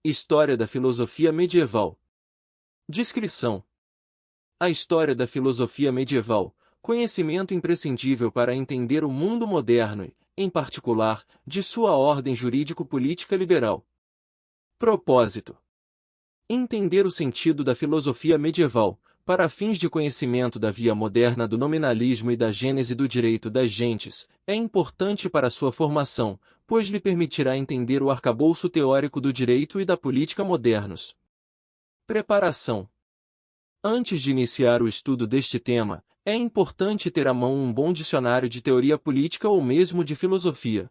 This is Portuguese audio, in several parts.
História da filosofia medieval. Descrição. A história da filosofia medieval, conhecimento imprescindível para entender o mundo moderno e, em particular, de sua ordem jurídico-política liberal. Propósito. Entender o sentido da filosofia medieval, para fins de conhecimento da via moderna do nominalismo e da gênese do direito das gentes, é importante para sua formação, pois lhe permitirá entender o arcabouço teórico do direito e da política modernos. Preparação. Antes de iniciar o estudo deste tema, é importante ter à mão um bom dicionário de teoria política ou mesmo de filosofia.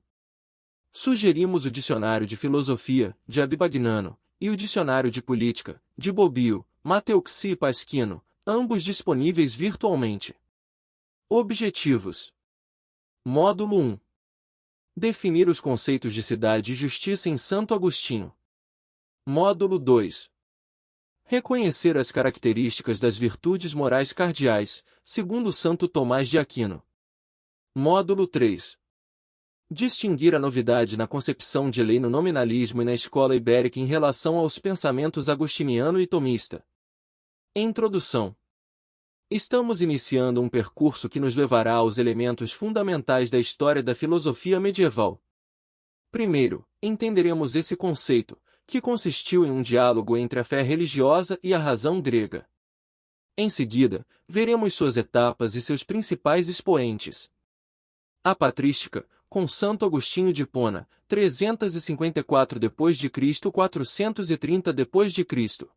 Sugerimos o Dicionário de Filosofia, de Abibagnano, e o Dicionário de Política, de Bobbio, Mateucci e Pasquino, ambos disponíveis virtualmente. Objetivos. Módulo 1. Definir os conceitos de cidade e justiça em Santo Agostinho. Módulo 2. Reconhecer as características das virtudes morais cardeais, segundo Santo Tomás de Aquino. Módulo 3. Distinguir a novidade na concepção de lei no nominalismo e na escola ibérica em relação aos pensamentos agostiniano e tomista. Introdução. Estamos iniciando um percurso que nos levará aos elementos fundamentais da história da filosofia medieval. Primeiro, entenderemos esse conceito, que consistiu em um diálogo entre a fé religiosa e a razão grega. Em seguida, veremos suas etapas e seus principais expoentes. A patrística, com Santo Agostinho de Hipona, 354 d.C. 430 d.C.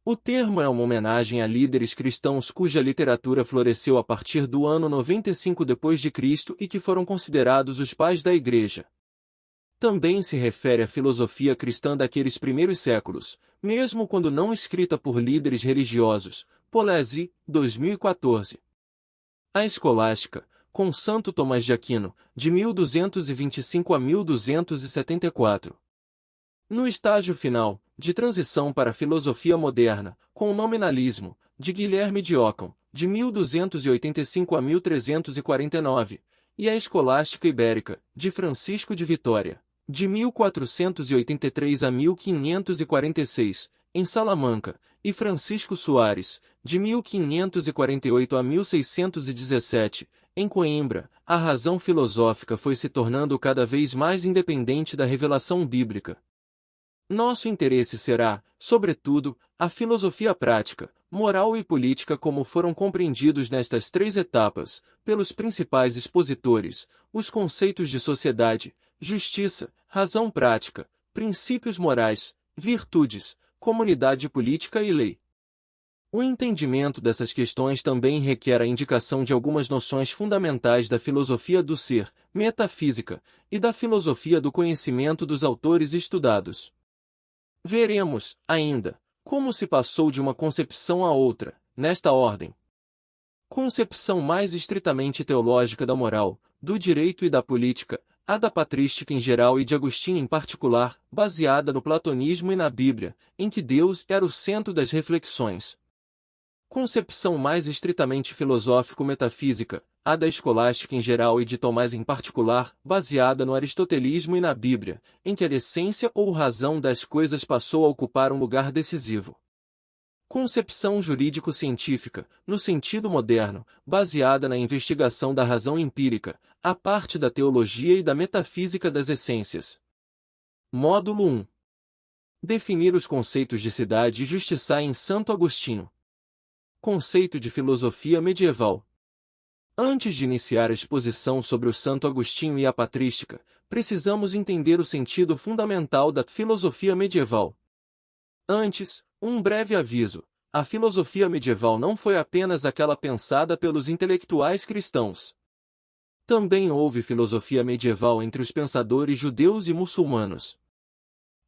O termo é uma homenagem a líderes cristãos cuja literatura floresceu a partir do ano 95 d.C. e que foram considerados os pais da Igreja. Também se refere à filosofia cristã daqueles primeiros séculos, mesmo quando não escrita por líderes religiosos. Polesi, 2014. A escolástica, com Santo Tomás de Aquino, de 1225 a 1274. No estágio final, de transição para a filosofia moderna, com o nominalismo, de Guilherme de Ockham, de 1285 a 1349, e a escolástica ibérica, de Francisco de Vitória, de 1483 a 1546, em Salamanca, e Francisco Soares, de 1548 a 1617, em Coimbra. A razão filosófica foi se tornando cada vez mais independente da revelação bíblica. Nosso interesse será, sobretudo, a filosofia prática, moral e política como foram compreendidos nestas três etapas, pelos principais expositores, os conceitos de sociedade, justiça, razão prática, princípios morais, virtudes, comunidade política e lei. O entendimento dessas questões também requer a indicação de algumas noções fundamentais da filosofia do ser, metafísica, e da filosofia do conhecimento dos autores estudados. Veremos, ainda, como se passou de uma concepção a outra, nesta ordem. Concepção mais estritamente teológica da moral, do direito e da política, a da patrística em geral e de Agostinho em particular, baseada no platonismo e na Bíblia, em que Deus era o centro das reflexões. Concepção mais estritamente filosófico-metafísica, a da escolástica em geral e de Tomás em particular, baseada no aristotelismo e na Bíblia, em que a essência ou razão das coisas passou a ocupar um lugar decisivo. Concepção jurídico-científica, no sentido moderno, baseada na investigação da razão empírica, a parte da teologia e da metafísica das essências. Módulo 1. Definir os conceitos de cidade e justiça em Santo Agostinho. Conceito de filosofia medieval. Antes de iniciar a exposição sobre o Santo Agostinho e a patrística, precisamos entender o sentido fundamental da filosofia medieval. Antes, um breve aviso: a filosofia medieval não foi apenas aquela pensada pelos intelectuais cristãos. Também houve filosofia medieval entre os pensadores judeus e muçulmanos.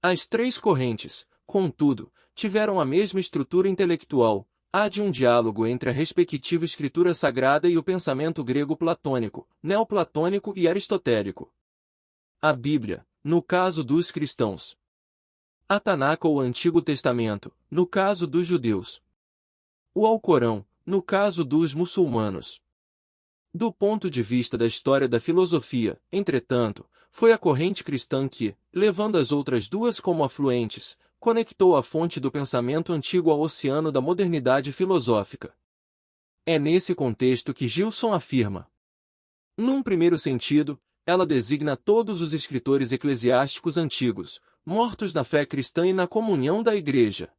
As três correntes, contudo, tiveram a mesma estrutura intelectual, a de um diálogo entre a respectiva escritura sagrada e o pensamento grego platônico, neoplatônico e aristotélico. A Bíblia, no caso dos cristãos. A Tanakh ou Antigo Testamento, no caso dos judeus. O Alcorão, no caso dos muçulmanos. Do ponto de vista da história da filosofia, entretanto, foi a corrente cristã que, levando as outras duas como afluentes, conectou a fonte do pensamento antigo ao oceano da modernidade filosófica. É nesse contexto que Gilson afirma: num primeiro sentido, ela designa todos os escritores eclesiásticos antigos, mortos na fé cristã e na comunhão da Igreja.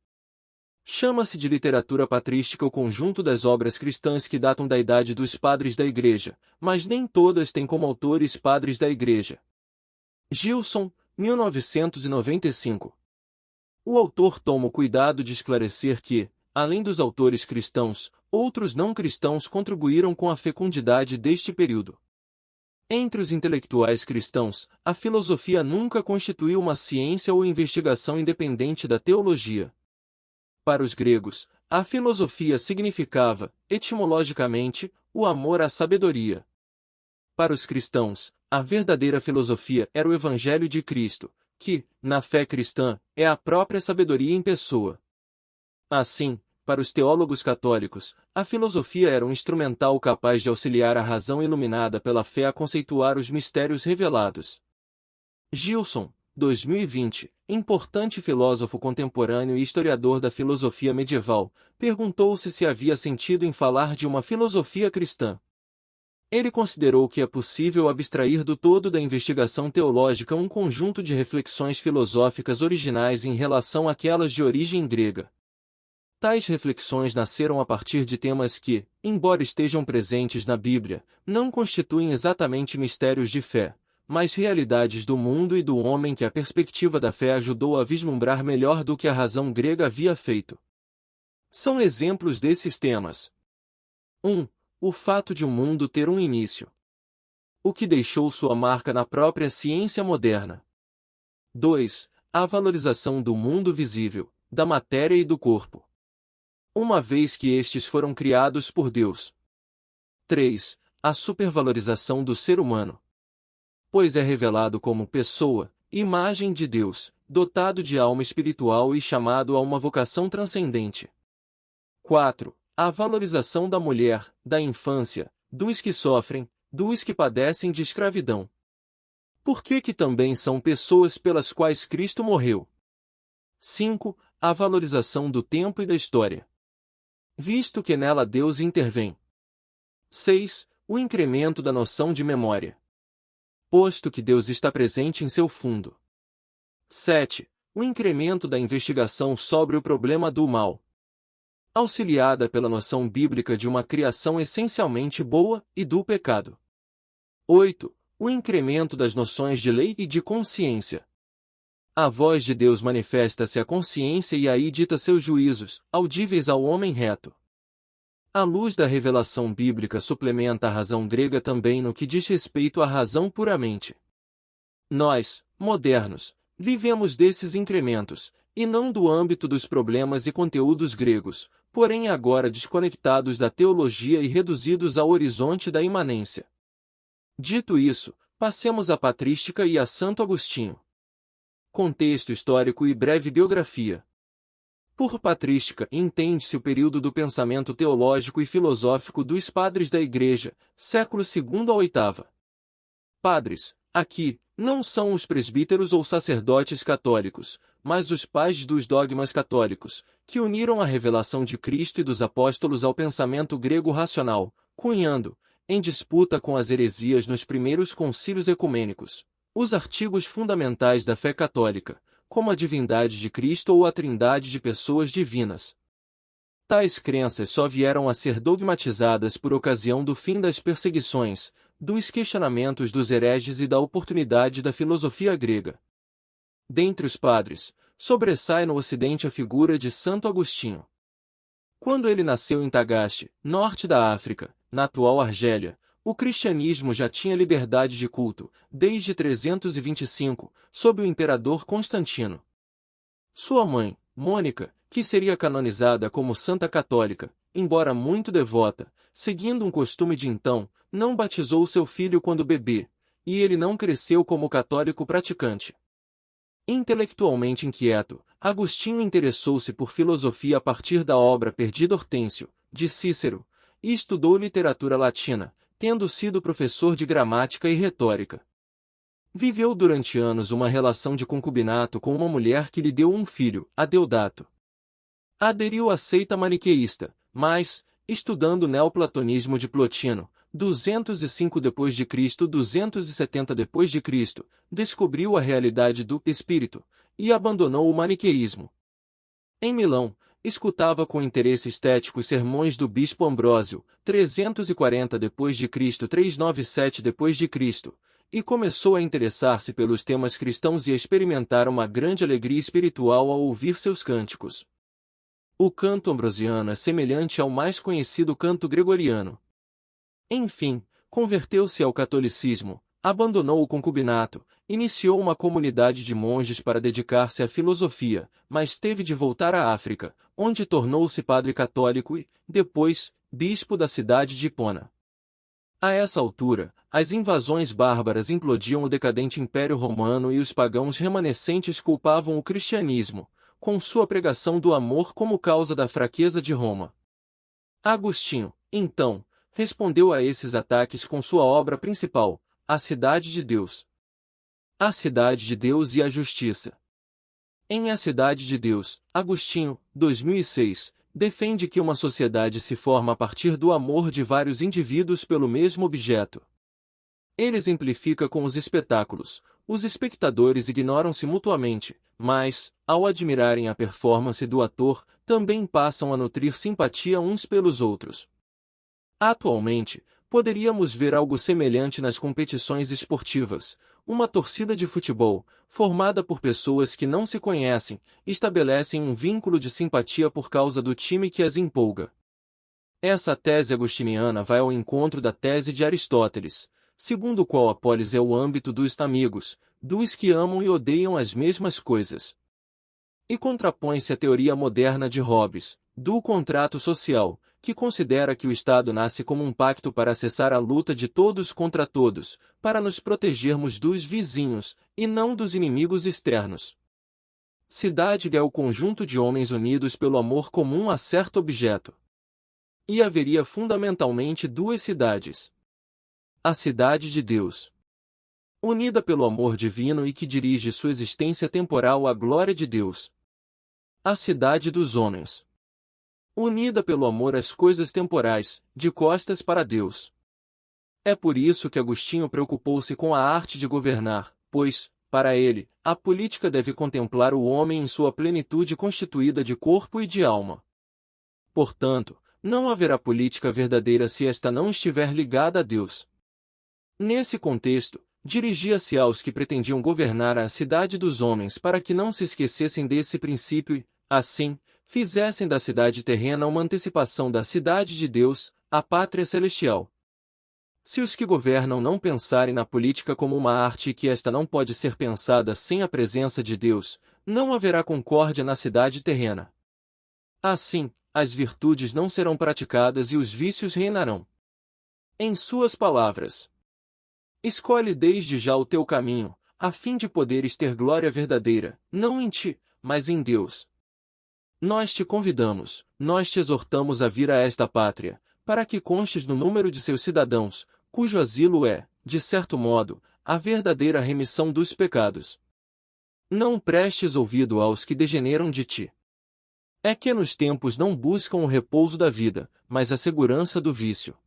Chama-se de literatura patrística o conjunto das obras cristãs que datam da idade dos padres da Igreja, mas nem todas têm como autores padres da Igreja. Gilson, 1995. O autor toma o cuidado de esclarecer que, além dos autores cristãos, outros não cristãos contribuíram com a fecundidade deste período. Entre os intelectuais cristãos, a filosofia nunca constituiu uma ciência ou investigação independente da teologia. Para os gregos, a filosofia significava, etimologicamente, o amor à sabedoria. Para os cristãos, a verdadeira filosofia era o Evangelho de Cristo, que, na fé cristã, é a própria sabedoria em pessoa. Assim, para os teólogos católicos, a filosofia era um instrumental capaz de auxiliar a razão iluminada pela fé a conceituar os mistérios revelados. Gilson, 2020, importante filósofo contemporâneo e historiador da filosofia medieval, perguntou-se se havia sentido em falar de uma filosofia cristã. Ele considerou que é possível abstrair do todo da investigação teológica um conjunto de reflexões filosóficas originais em relação àquelas de origem grega. Tais reflexões nasceram a partir de temas que, embora estejam presentes na Bíblia, não constituem exatamente mistérios de fé, mas realidades do mundo e do homem que a perspectiva da fé ajudou a vislumbrar melhor do que a razão grega havia feito. São exemplos desses temas: 1. O fato de o mundo ter um início, o que deixou sua marca na própria ciência moderna. 2. A valorização do mundo visível, da matéria e do corpo, uma vez que estes foram criados por Deus. 3. A supervalorização do ser humano, pois é revelado como pessoa, imagem de Deus, dotado de alma espiritual e chamado a uma vocação transcendente. 4. A valorização da mulher, da infância, dos que sofrem, dos que padecem de escravidão. Por que também são pessoas pelas quais Cristo morreu. 5. A valorização do tempo e da história, visto que nela Deus intervém. 6. O incremento da noção de memória, posto que Deus está presente em seu fundo. 7. O incremento da investigação sobre o problema do mal, auxiliada pela noção bíblica de uma criação essencialmente boa e do pecado. 8. O incremento das noções de lei e de consciência. A voz de Deus manifesta-se à consciência e aí dita seus juízos, audíveis ao homem reto. A luz da revelação bíblica suplementa a razão grega também no que diz respeito à razão puramente. Nós, modernos, vivemos desses incrementos, e não do âmbito dos problemas e conteúdos gregos, porém agora desconectados da teologia e reduzidos ao horizonte da imanência. Dito isso, passemos à patrística e a Santo Agostinho. Contexto histórico e breve biografia. Por patrística, entende-se o período do pensamento teológico e filosófico dos padres da Igreja, século II a VIII. Padres, aqui, não são os presbíteros ou sacerdotes católicos, mas os pais dos dogmas católicos, que uniram a revelação de Cristo e dos apóstolos ao pensamento grego racional, cunhando, em disputa com as heresias nos primeiros concílios ecumênicos, os artigos fundamentais da fé católica, como a divindade de Cristo ou a trindade de pessoas divinas. Tais crenças só vieram a ser dogmatizadas por ocasião do fim das perseguições, dos questionamentos dos hereges e da oportunidade da filosofia grega. Dentre os padres, sobressai no Ocidente a figura de Santo Agostinho. Quando ele nasceu em Tagaste, norte da África, na atual Argélia, o cristianismo já tinha liberdade de culto, desde 325, sob o imperador Constantino. Sua mãe, Mônica, que seria canonizada como santa católica, embora muito devota, seguindo um costume de então, não batizou seu filho quando bebê, e ele não cresceu como católico praticante. Intelectualmente inquieto, Agostinho interessou-se por filosofia a partir da obra Perdida Hortêncio, de Cícero, e estudou literatura latina, tendo sido professor de gramática e retórica. Viveu durante anos uma relação de concubinato com uma mulher que lhe deu um filho, Adeodato. Aderiu à seita maniqueísta, mas, estudando o neoplatonismo de Plotino, 205 d.C. 270 d.C., descobriu a realidade do espírito e abandonou o maniqueísmo. Em Milão, escutava com interesse estético os sermões do bispo Ambrósio, 340 d.C. 397 d.C., e começou a interessar-se pelos temas cristãos e a experimentar uma grande alegria espiritual ao ouvir seus cânticos. O canto ambrosiano é semelhante ao mais conhecido canto gregoriano. Enfim, converteu-se ao catolicismo, abandonou o concubinato, iniciou uma comunidade de monges para dedicar-se à filosofia, mas teve de voltar à África, onde tornou-se padre católico e, depois, bispo da cidade de Hipona. A essa altura, as invasões bárbaras implodiam o decadente Império Romano e os pagãos remanescentes culpavam o cristianismo, com sua pregação do amor como causa da fraqueza de Roma. Agostinho, então, respondeu a esses ataques com sua obra principal, A Cidade de Deus. A Cidade de Deus e a Justiça. Em A Cidade de Deus, Agostinho, 2006, defende que uma sociedade se forma a partir do amor de vários indivíduos pelo mesmo objeto. Ele exemplifica com os espetáculos. Os espectadores ignoram-se mutuamente, mas, ao admirarem a performance do ator, também passam a nutrir simpatia uns pelos outros. Atualmente, poderíamos ver algo semelhante nas competições esportivas. Uma torcida de futebol, formada por pessoas que não se conhecem, estabelecem um vínculo de simpatia por causa do time que as empolga. Essa tese agostiniana vai ao encontro da tese de Aristóteles, segundo o qual a polis é o âmbito dos amigos, dos que amam e odeiam as mesmas coisas. E contrapõe-se à teoria moderna de Hobbes, do contrato social, que considera que o Estado nasce como um pacto para cessar a luta de todos contra todos, para nos protegermos dos vizinhos, e não dos inimigos externos. Cidade é o conjunto de homens unidos pelo amor comum a certo objeto. E haveria fundamentalmente duas cidades. A cidade de Deus, unida pelo amor divino e que dirige sua existência temporal à glória de Deus. A cidade dos homens, unida pelo amor às coisas temporais, de costas para Deus. É por isso que Agostinho preocupou-se com a arte de governar, pois, para ele, a política deve contemplar o homem em sua plenitude constituída de corpo e de alma. Portanto, não haverá política verdadeira se esta não estiver ligada a Deus. Nesse contexto, dirigia-se aos que pretendiam governar a cidade dos homens para que não se esquecessem desse princípio e, assim, fizessem da cidade terrena uma antecipação da cidade de Deus, a pátria celestial. Se os que governam não pensarem na política como uma arte e que esta não pode ser pensada sem a presença de Deus, não haverá concórdia na cidade terrena. Assim, as virtudes não serão praticadas e os vícios reinarão. Em suas palavras: escolhe desde já o teu caminho, a fim de poderes ter glória verdadeira, não em ti, mas em Deus. Nós te convidamos, nós te exortamos a vir a esta pátria, para que constes no número de seus cidadãos, cujo asilo é, de certo modo, a verdadeira remissão dos pecados. Não prestes ouvido aos que degeneram de ti. É que nos tempos não buscam o repouso da vida, mas a segurança do vício.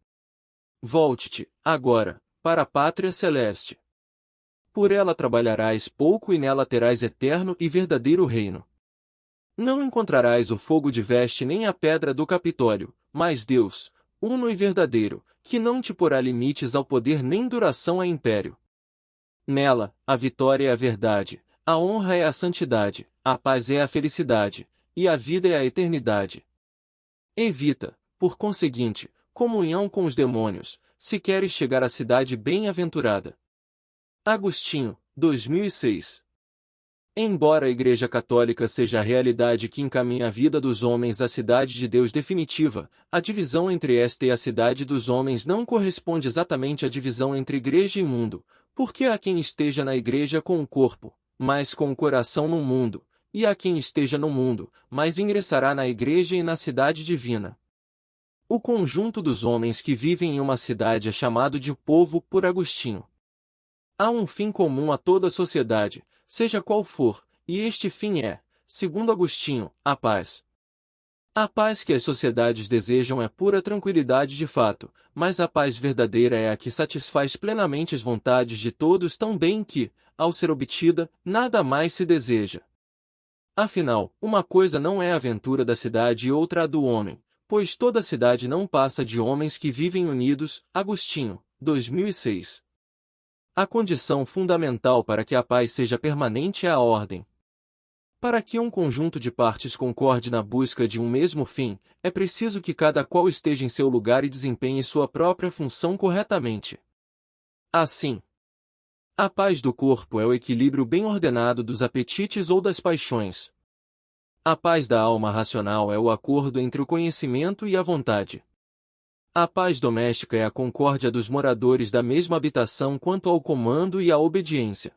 Volte-te, agora, para a pátria celeste. Por ela trabalharás pouco e nela terás eterno e verdadeiro reino. Não encontrarás o fogo de veste nem a pedra do Capitólio, mas Deus, uno e verdadeiro, que não te porá limites ao poder nem duração a império. Nela, a vitória é a verdade, a honra é a santidade, a paz é a felicidade, e a vida é a eternidade. Evita, por conseguinte, comunhão com os demônios, se queres chegar à cidade bem-aventurada. Agostinho, 2006. Embora a Igreja Católica seja a realidade que encaminha a vida dos homens à cidade de Deus definitiva, a divisão entre esta e a cidade dos homens não corresponde exatamente à divisão entre igreja e mundo, porque há quem esteja na igreja com o corpo, mas com o coração no mundo, e há quem esteja no mundo, mas ingressará na igreja e na cidade divina. O conjunto dos homens que vivem em uma cidade é chamado de povo por Agostinho. Há um fim comum a toda a sociedade, seja qual for, e este fim é, segundo Agostinho, a paz. A paz que as sociedades desejam é pura tranquilidade de fato, mas a paz verdadeira é a que satisfaz plenamente as vontades de todos tão bem que, ao ser obtida, nada mais se deseja. Afinal, uma coisa não é a aventura da cidade e outra a do homem, pois toda cidade não passa de homens que vivem unidos. Agostinho, 2006. A condição fundamental para que a paz seja permanente é a ordem. Para que um conjunto de partes concorde na busca de um mesmo fim, é preciso que cada qual esteja em seu lugar e desempenhe sua própria função corretamente. Assim, a paz do corpo é o equilíbrio bem ordenado dos apetites ou das paixões. A paz da alma racional é o acordo entre o conhecimento e a vontade. A paz doméstica é a concórdia dos moradores da mesma habitação quanto ao comando e à obediência.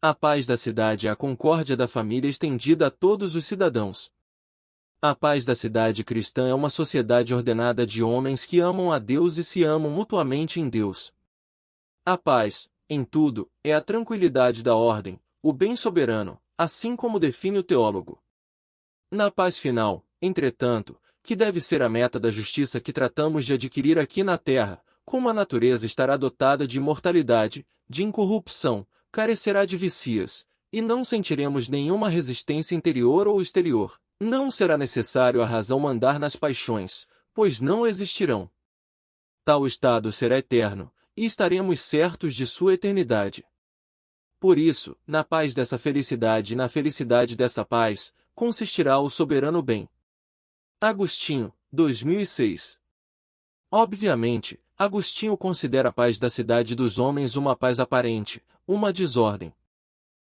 A paz da cidade é a concórdia da família estendida a todos os cidadãos. A paz da cidade cristã é uma sociedade ordenada de homens que amam a Deus e se amam mutuamente em Deus. A paz, em tudo, é a tranquilidade da ordem, o bem soberano, assim como define o teólogo. Na paz final, entretanto, que deve ser a meta da justiça que tratamos de adquirir aqui na terra, como a natureza estará dotada de imortalidade, de incorrupção, carecerá de vícios, e não sentiremos nenhuma resistência interior ou exterior. Não será necessário a razão mandar nas paixões, pois não existirão. Tal estado será eterno, e estaremos certos de sua eternidade. Por isso, na paz dessa felicidade e na felicidade dessa paz, consistirá o soberano bem. Agostinho, 2006. Obviamente, Agostinho considera a paz da cidade dos homens uma paz aparente, uma desordem.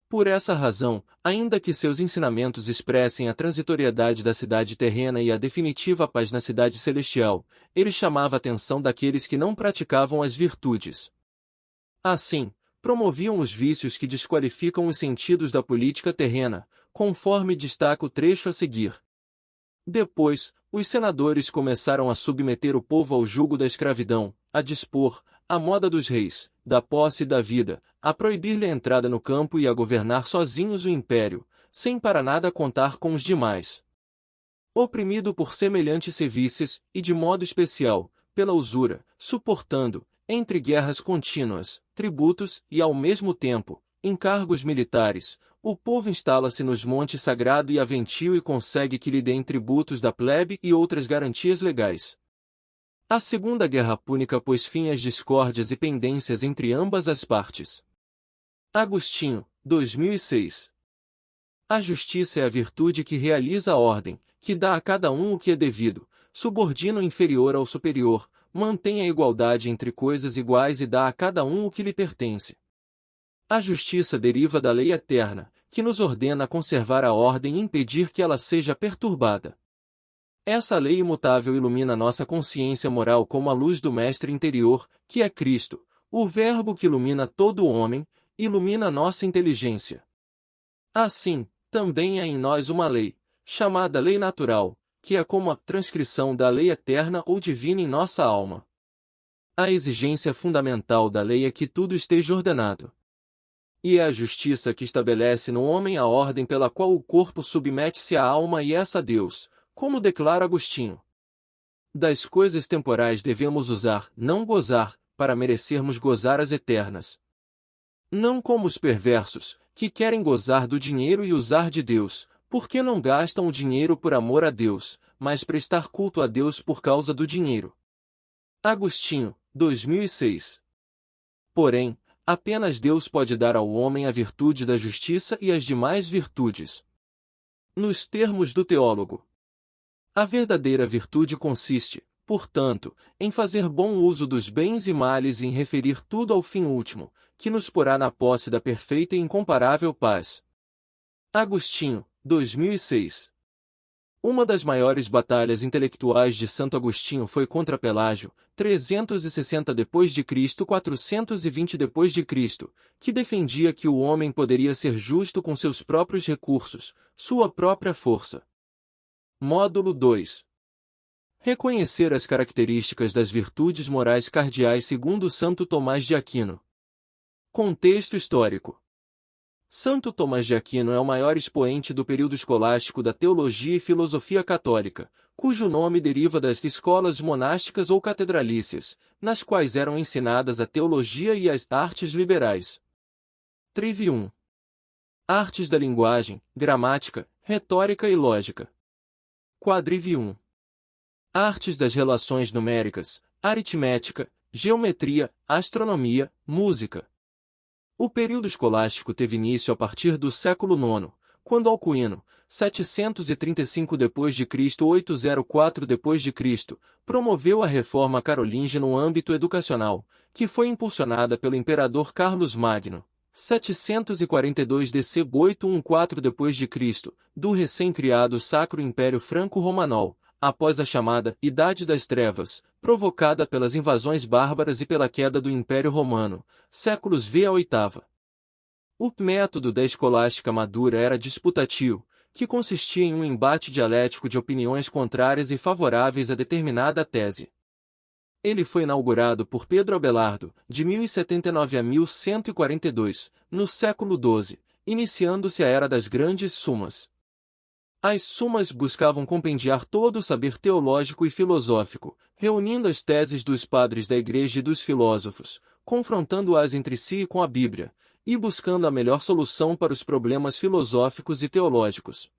Por essa razão, ainda que seus ensinamentos expressem a transitoriedade da cidade terrena e a definitiva paz na cidade celestial, ele chamava a atenção daqueles que não praticavam as virtudes. Assim, promoviam os vícios que desqualificam os sentidos da política terrena, conforme destaca o trecho a seguir. Depois, os senadores começaram a submeter o povo ao jugo da escravidão, a dispor, à moda dos reis, da posse e da vida, a proibir-lhe a entrada no campo e a governar sozinhos o império, sem para nada contar com os demais. Oprimido por semelhantes serviços, e de modo especial, pela usura, suportando, entre guerras contínuas, tributos e, ao mesmo tempo, encargos militares, o povo instala-se nos montes sagrado e aventio e consegue que lhe deem tributos da plebe e outras garantias legais. A Segunda Guerra Púnica pôs fim às discórdias e pendências entre ambas as partes. Agostinho, 2006. A justiça é a virtude que realiza a ordem, que dá a cada um o que é devido, subordina o inferior ao superior, mantém a igualdade entre coisas iguais e dá a cada um o que lhe pertence. A justiça deriva da lei eterna, que nos ordena conservar a ordem e impedir que ela seja perturbada. Essa lei imutável ilumina nossa consciência moral como a luz do Mestre interior, que é Cristo, o Verbo que ilumina todo o homem, ilumina nossa inteligência. Assim, também há em nós uma lei, chamada lei natural, que é como a transcrição da lei eterna ou divina em nossa alma. A exigência fundamental da lei é que tudo esteja ordenado. E é a justiça que estabelece no homem a ordem pela qual o corpo submete-se à alma e essa a Deus, como declara Agostinho. Das coisas temporais devemos usar, não gozar, para merecermos gozar as eternas. Não como os perversos, que querem gozar do dinheiro e usar de Deus, porque não gastam o dinheiro por amor a Deus, mas prestar culto a Deus por causa do dinheiro. Agostinho, 2006. Porém, apenas Deus pode dar ao homem a virtude da justiça e as demais virtudes. Nos termos do teólogo, a verdadeira virtude consiste, portanto, em fazer bom uso dos bens e males e em referir tudo ao fim último, que nos porá na posse da perfeita e incomparável paz. Agostinho, 2006. Uma das maiores batalhas intelectuais de Santo Agostinho foi contra Pelágio, 360 d.C. 420 d.C., que defendia que o homem poderia ser justo com seus próprios recursos, sua própria força. Módulo 2. Reconhecer as características das virtudes morais cardeais segundo Santo Tomás de Aquino. Contexto histórico. Santo Tomás de Aquino é o maior expoente do período escolástico da teologia e filosofia católica, cujo nome deriva das escolas monásticas ou catedralícias, nas quais eram ensinadas a teologia e as artes liberais. Trivium. Artes da linguagem, gramática, retórica e lógica. Quadrivium. Artes das relações numéricas, aritmética, geometria, astronomia, música. O período escolástico teve início a partir do século IX, quando Alcuino, 735 d.C. 804 d.C., promoveu a reforma carolíngia no âmbito educacional, que foi impulsionada pelo imperador Carlos Magno, 742 DC 814 d.C., do recém-criado Sacro Império Franco-Romanol, após a chamada Idade das Trevas, provocada pelas invasões bárbaras e pela queda do Império Romano, séculos V a VIII. O método da escolástica madura era disputativo, que consistia em um embate dialético de opiniões contrárias e favoráveis a determinada tese. Ele foi inaugurado por Pedro Abelardo, de 1079 a 1142, no século XII, iniciando-se a Era das Grandes Sumas. As sumas buscavam compendiar todo o saber teológico e filosófico, reunindo as teses dos padres da Igreja e dos filósofos, confrontando-as entre si e com a Bíblia, e buscando a melhor solução para os problemas filosóficos e teológicos.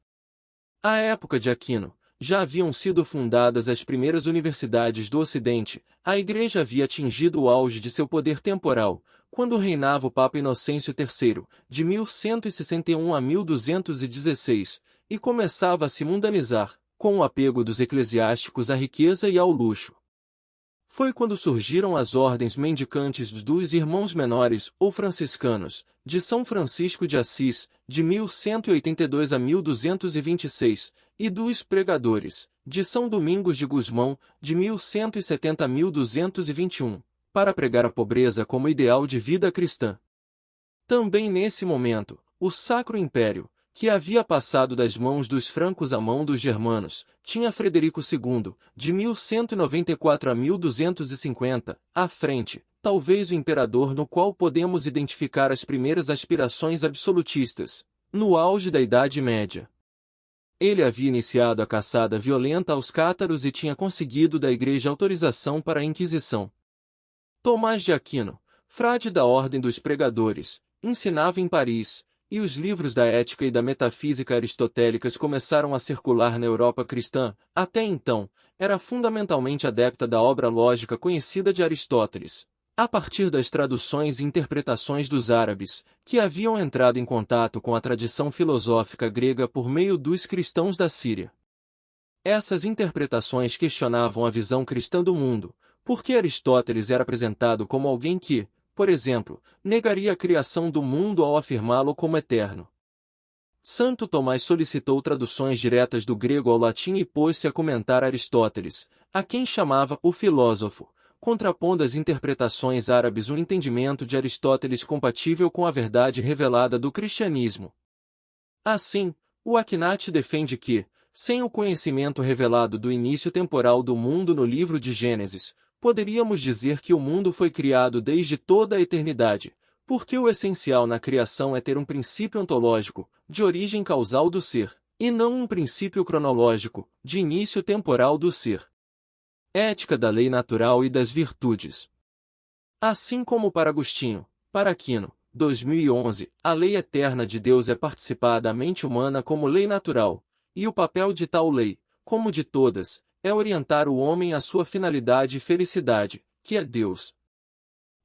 À época de Aquino, já haviam sido fundadas as primeiras universidades do Ocidente, a Igreja havia atingido o auge de seu poder temporal, quando reinava o Papa Inocêncio III, de 1161 a 1216, e começava a se mundanizar, com o apego dos eclesiásticos à riqueza e ao luxo. Foi quando surgiram as ordens mendicantes dos Irmãos Menores, ou franciscanos, de São Francisco de Assis, de 1182 a 1226, e dos Pregadores, de São Domingos de Gusmão, de 1170 a 1221, para pregar a pobreza como ideal de vida cristã. Também nesse momento, o Sacro Império, que havia passado das mãos dos francos à mão dos germanos, tinha Frederico II, de 1194 a 1250, à frente, talvez o imperador no qual podemos identificar as primeiras aspirações absolutistas, no auge da Idade Média. Ele havia iniciado a caçada violenta aos cátaros e tinha conseguido da Igreja autorização para a Inquisição. Tomás de Aquino, frade da Ordem dos Pregadores, ensinava em Paris, e os livros da ética e da metafísica aristotélicas começaram a circular na Europa cristã. Até então, era fundamentalmente adepta da obra lógica conhecida de Aristóteles, a partir das traduções e interpretações dos árabes, que haviam entrado em contato com a tradição filosófica grega por meio dos cristãos da Síria. Essas interpretações questionavam a visão cristã do mundo, porque Aristóteles era apresentado como alguém que, por exemplo, negaria a criação do mundo ao afirmá-lo como eterno. Santo Tomás solicitou traduções diretas do grego ao latim e pôs-se a comentar Aristóteles, a quem chamava o filósofo, contrapondo às interpretações árabes um entendimento de Aristóteles compatível com a verdade revelada do cristianismo. Assim, o Akinati defende que, sem o conhecimento revelado do início temporal do mundo no livro de Gênesis, poderíamos dizer que o mundo foi criado desde toda a eternidade, porque o essencial na criação é ter um princípio ontológico, de origem causal do ser, e não um princípio cronológico, de início temporal do ser. Ética da lei natural e das virtudes. Assim como para Agostinho, para Aquino, 2011, a lei eterna de Deus é participar da mente humana como lei natural, e o papel de tal lei, como de todas, é orientar o homem à sua finalidade e felicidade, que é Deus.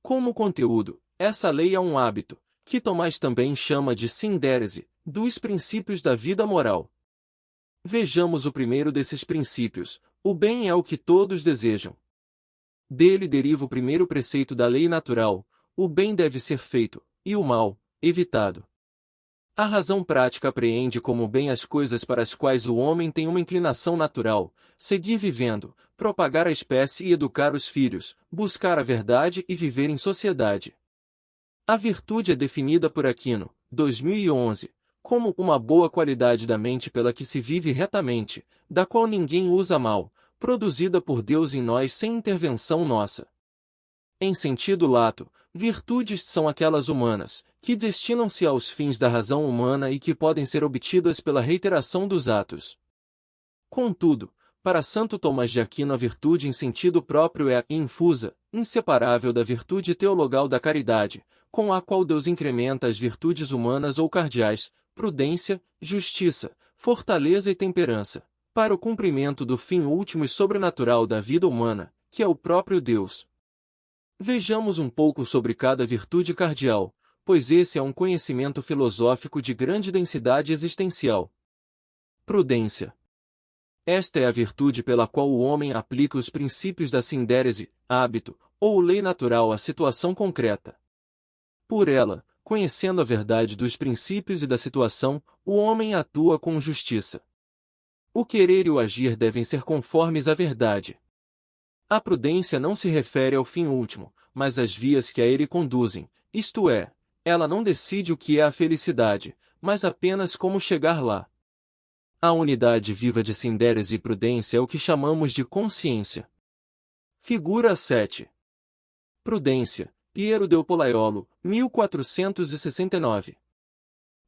Como conteúdo, essa lei é um hábito, que Tomás também chama de síndérese, dos princípios da vida moral. Vejamos o primeiro desses princípios: o bem é o que todos desejam. Dele deriva o primeiro preceito da lei natural: o bem deve ser feito, e o mal, evitado. A razão prática apreende como bem as coisas para as quais o homem tem uma inclinação natural: seguir vivendo, propagar a espécie e educar os filhos, buscar a verdade e viver em sociedade. A virtude é definida por Aquino, 2011, como uma boa qualidade da mente pela que se vive retamente, da qual ninguém usa mal, produzida por Deus em nós sem intervenção nossa. Em sentido lato, virtudes são aquelas humanas, que destinam-se aos fins da razão humana e que podem ser obtidas pela reiteração dos atos. Contudo, para Santo Tomás de Aquino a virtude em sentido próprio é a infusa, inseparável da virtude teologal da caridade, com a qual Deus incrementa as virtudes humanas ou cardeais, prudência, justiça, fortaleza e temperança, para o cumprimento do fim último e sobrenatural da vida humana, que é o próprio Deus. Vejamos um pouco sobre cada virtude cardeal, pois esse é um conhecimento filosófico de grande densidade existencial. Prudência. Esta é a virtude pela qual o homem aplica os princípios da sindérese, hábito, ou lei natural à situação concreta. Por ela, conhecendo a verdade dos princípios e da situação, o homem atua com justiça. O querer e o agir devem ser conformes à verdade. A prudência não se refere ao fim último, mas às vias que a ele conduzem, isto é, ela não decide o que é a felicidade, mas apenas como chegar lá. A unidade viva de sindérese e prudência é o que chamamos de consciência. Figura 7. Prudência, Piero del Polaiolo, 1469.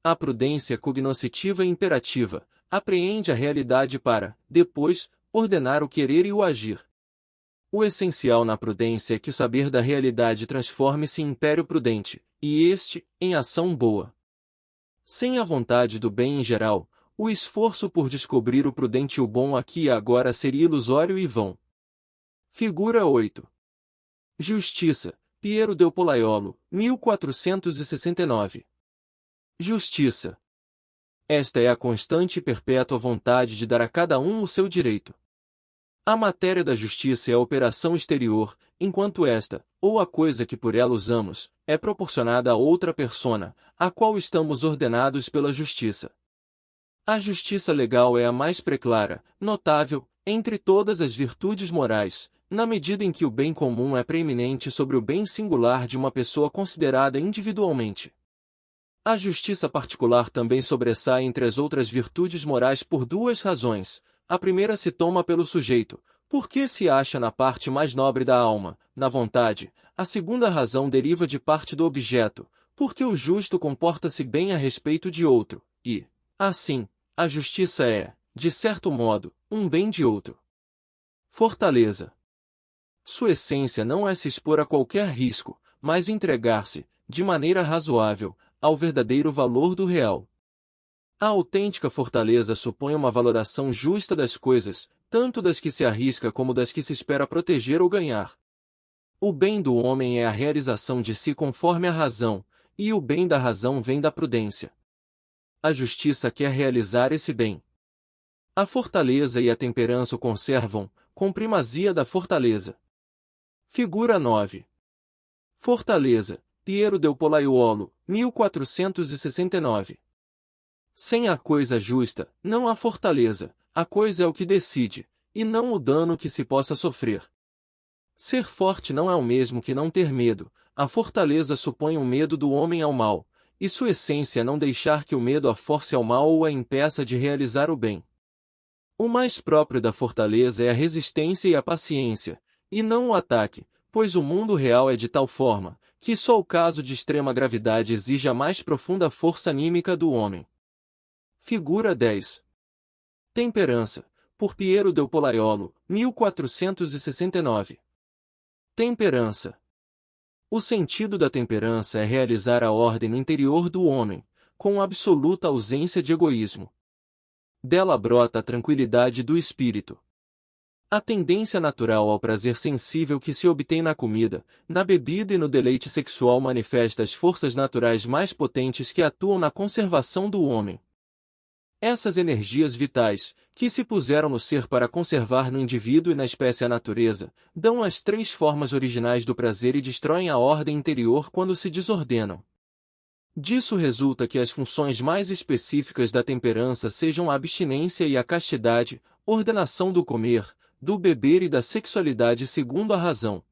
A prudência cognoscitiva e imperativa apreende a realidade para, depois, ordenar o querer e o agir. O essencial na prudência é que o saber da realidade transforme-se em império prudente, e este, em ação boa. Sem a vontade do bem em geral, o esforço por descobrir o prudente e o bom aqui e agora seria ilusório e vão. Figura 8. Justiça, Piero del Polaiolo, 1469. Justiça. Esta é a constante e perpétua vontade de dar a cada um o seu direito. A matéria da justiça é a operação exterior, enquanto esta, ou a coisa que por ela usamos, é proporcionada a outra persona, a qual estamos ordenados pela justiça. A justiça legal é a mais preclara, notável, entre todas as virtudes morais, na medida em que o bem comum é preeminente sobre o bem singular de uma pessoa considerada individualmente. A justiça particular também sobressai entre as outras virtudes morais por duas razões. A primeira se toma pelo sujeito, porque se acha na parte mais nobre da alma, na vontade. A segunda razão deriva de parte do objeto, porque o justo comporta-se bem a respeito de outro, e, assim, a justiça é, de certo modo, um bem de outro. Fortaleza. Sua essência não é se expor a qualquer risco, mas entregar-se, de maneira razoável, ao verdadeiro valor do real. A autêntica fortaleza supõe uma valoração justa das coisas, tanto das que se arrisca como das que se espera proteger ou ganhar. O bem do homem é a realização de si conforme a razão, e o bem da razão vem da prudência. A justiça quer realizar esse bem. A fortaleza e a temperança o conservam, com primazia da fortaleza. Figura 9. Fortaleza, Piero del Polaiolo, 1469. Sem a coisa justa, não há fortaleza, a coisa é o que decide, e não o dano que se possa sofrer. Ser forte não é o mesmo que não ter medo, a fortaleza supõe o medo do homem ao mal, e sua essência é não deixar que o medo a force ao mal ou a impeça de realizar o bem. O mais próprio da fortaleza é a resistência e a paciência, e não o ataque, pois o mundo real é de tal forma, que só o caso de extrema gravidade exige a mais profunda força anímica do homem. Figura 10. Temperança, por Piero del Polaiolo, 1469. Temperança. O sentido da temperança é realizar a ordem no interior do homem, com absoluta ausência de egoísmo. Dela brota a tranquilidade do espírito. A tendência natural ao prazer sensível que se obtém na comida, na bebida e no deleite sexual manifesta as forças naturais mais potentes que atuam na conservação do homem. Essas energias vitais, que se puseram no ser para conservar no indivíduo e na espécie a natureza, dão as três formas originais do prazer e destroem a ordem interior quando se desordenam. Disso resulta que as funções mais específicas da temperança sejam a abstinência e a castidade, ordenação do comer, do beber e da sexualidade segundo a razão.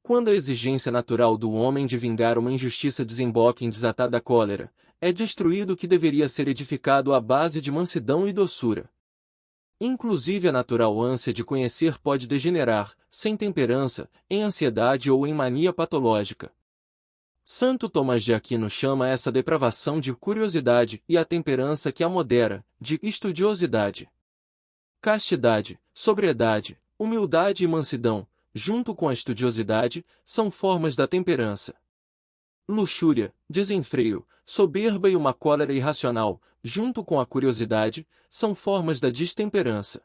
Quando a exigência natural do homem de vingar uma injustiça desemboca em desatada cólera, é destruído o que deveria ser edificado à base de mansidão e doçura. Inclusive a natural ânsia de conhecer pode degenerar, sem temperança, em ansiedade ou em mania patológica. Santo Tomás de Aquino chama essa depravação de curiosidade e a temperança que a modera, de estudiosidade. Castidade, sobriedade, humildade e mansidão, junto com a estudiosidade, são formas da temperança. Luxúria, desenfreio, soberba e uma cólera irracional, junto com a curiosidade, são formas da destemperança.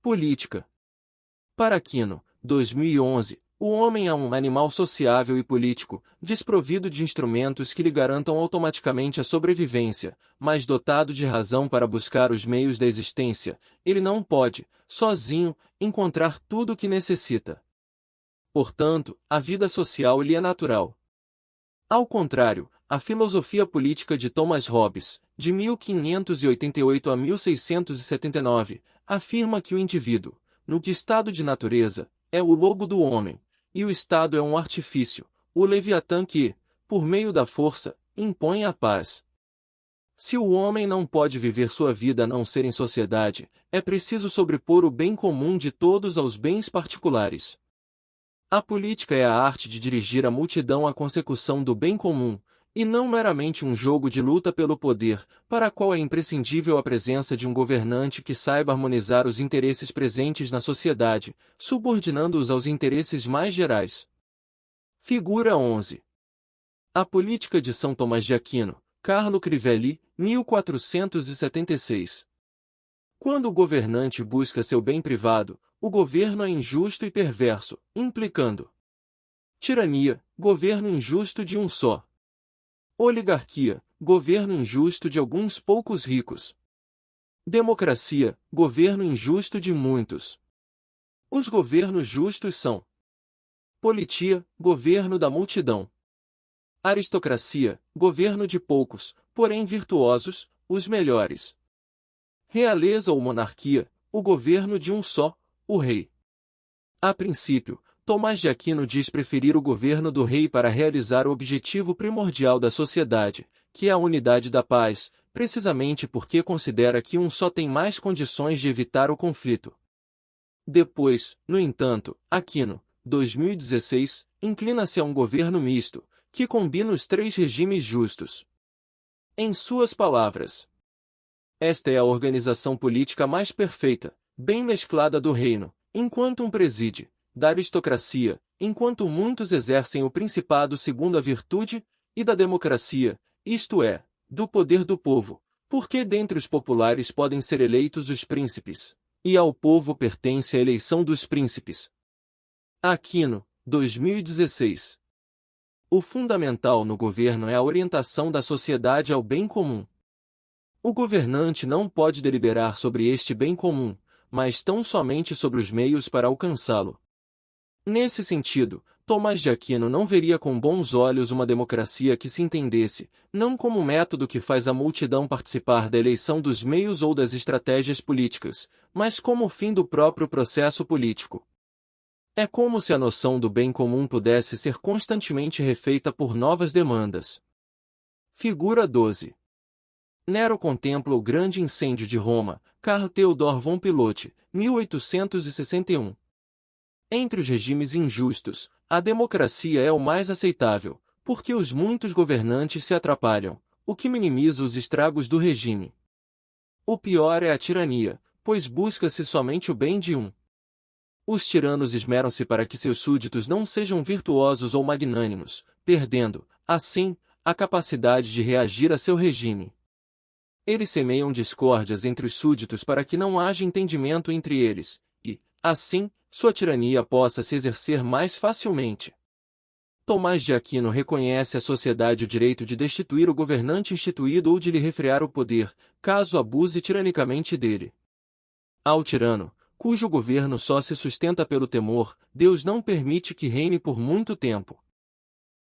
Política. Para Aquino, 2011, o homem é um animal sociável e político, desprovido de instrumentos que lhe garantam automaticamente a sobrevivência, mas dotado de razão para buscar os meios da existência. Ele não pode, sozinho, encontrar tudo o que necessita. Portanto, a vida social lhe é natural. Ao contrário, a filosofia política de Thomas Hobbes, de 1588 a 1679, afirma que o indivíduo, no estado de natureza, é o lobo do homem, e o Estado é um artifício, o Leviatã que, por meio da força, impõe a paz. Se o homem não pode viver sua vida a não ser em sociedade, é preciso sobrepor o bem comum de todos aos bens particulares. A política é a arte de dirigir a multidão à consecução do bem comum, e não meramente um jogo de luta pelo poder, para a qual é imprescindível a presença de um governante que saiba harmonizar os interesses presentes na sociedade, subordinando-os aos interesses mais gerais. Figura 11. A política de São Tomás de Aquino, Carlo Crivelli, 1476. Quando o governante busca seu bem privado, o governo é injusto e perverso, implicando tirania, governo injusto de um só. Oligarquia, governo injusto de alguns poucos ricos. Democracia, governo injusto de muitos. Os governos justos são politia, governo da multidão. Aristocracia, governo de poucos, porém virtuosos, os melhores. Realeza ou monarquia, o governo de um só, o rei. A princípio, Tomás de Aquino diz preferir o governo do rei para realizar o objetivo primordial da sociedade, que é a unidade da paz, precisamente porque considera que um só tem mais condições de evitar o conflito. Depois, no entanto, Aquino, 2016, inclina-se a um governo misto, que combina os três regimes justos. Em suas palavras, esta é a organização política mais perfeita, bem mesclada do reino, enquanto um preside, da aristocracia, enquanto muitos exercem o principado segundo a virtude, e da democracia, isto é, do poder do povo, porque dentre os populares podem ser eleitos os príncipes, e ao povo pertence a eleição dos príncipes. Aquino, 2016. O fundamental no governo é a orientação da sociedade ao bem comum. O governante não pode deliberar sobre este bem comum, mas tão somente sobre os meios para alcançá-lo. Nesse sentido, Tomás de Aquino não veria com bons olhos uma democracia que se entendesse, não como método que faz a multidão participar da eleição dos meios ou das estratégias políticas, mas como o fim do próprio processo político. É como se a noção do bem comum pudesse ser constantemente refeita por novas demandas. Figura 12. Nero contempla o grande incêndio de Roma, Carl Theodor von Piloty, 1861. Entre os regimes injustos, a democracia é o mais aceitável, porque os muitos governantes se atrapalham, o que minimiza os estragos do regime. O pior é a tirania, pois busca-se somente o bem de um. Os tiranos esmeram-se para que seus súditos não sejam virtuosos ou magnânimos, perdendo, assim, a capacidade de reagir a seu regime. Eles semeiam discórdias entre os súditos para que não haja entendimento entre eles, e, assim, sua tirania possa se exercer mais facilmente. Tomás de Aquino reconhece à sociedade o direito de destituir o governante instituído ou de lhe refrear o poder, caso abuse tiranicamente dele. Ao tirano, cujo governo só se sustenta pelo temor, Deus não permite que reine por muito tempo.